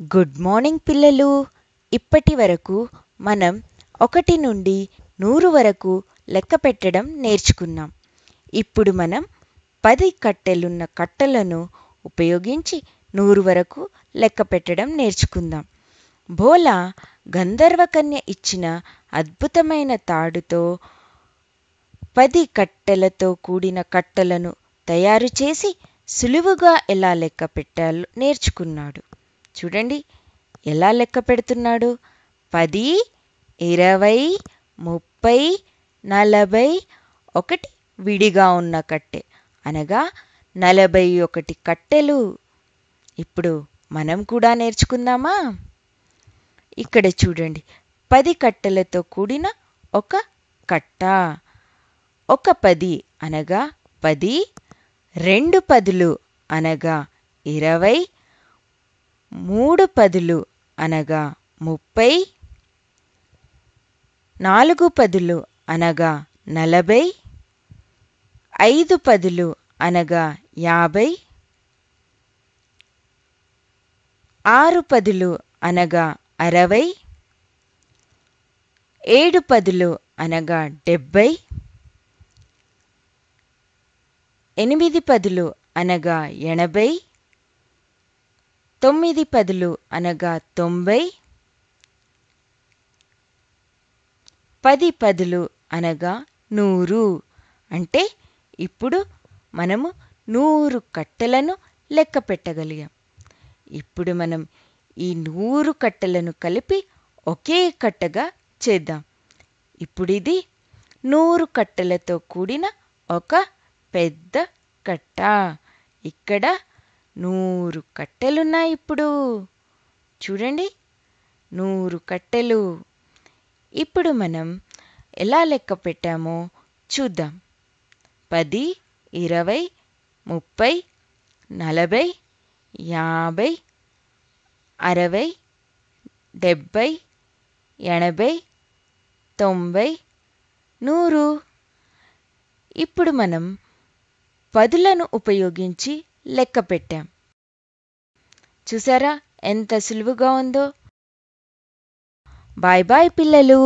Good morning పిల్లలు. ఇప్పటి వరకు మనం 1 నుండి 100 వరకు లెక్క పెట్టడం నేర్చుకున్నాం. ఇప్పుడు మనం 10 కట్టెలున్న కట్టలను ఉపయోగించి 100 వరకు లెక్క పెట్టడం నేర్చుకుందాం. భోలా గంధర్వకన్య ఇచ్చిన అద్భుతమైన తాడుతో 10 కట్టెలతో కూడిన కట్టలను తయారు చేసి సులువుగా ఎలా లెక్క పెట్టాలో నేర్చుకున్నాడు. చూడండి ఎలా లెక్క పెడుతున్నాడు. 10, 20, 30, 40, ఒకటి విడిగా ఉన్న కట్టె అనగా 41 కట్టెలు. ఇప్పుడు మనం కూడా నేర్చుకుందామా? ఇక్కడ చూడండి 10 కట్టెలతో కూడిన ఒక కట్ట. ఒక 10 అనగా 10, 2 10లు అనగా 20, 3 10లు అనగా 30, 4 10లు అనగా 40, 5 10లు అనగా 50, 6 10లు అనగా 60, 7 10లు అనగా 70, 8 10లు అనగా 80, 9 10లు అనగా 90, 10 10లు అనగా 100. అంటే ఇప్పుడు మనము 100 కట్టెలను లెక్క పెట్టగలిగాం. ఇప్పుడు మనం ఈ 100 కట్టెలను కలిపి ఒకే కట్టగా చేద్దాం. ఇప్పుడు ఇది 100 కట్టెలతో కూడిన ఒక పెద్ద కట్ట. ఇక్కడ 100 కట్టెలున్నాయి. ఇప్పుడు చూడండి 100 కట్టెలు. ఇప్పుడు మనం ఎలా లెక్క పెట్టామో చూద్దాం. 10, 20, 30, 40, 50, 60, 70, 80, 90, 100. ఇప్పుడు మనం 10లను ఉపయోగించి లెక్క పెట్టాం. చూసారా ఎంత సులువుగా ఉందో? బాయ్ బాయ్ పిల్లలు.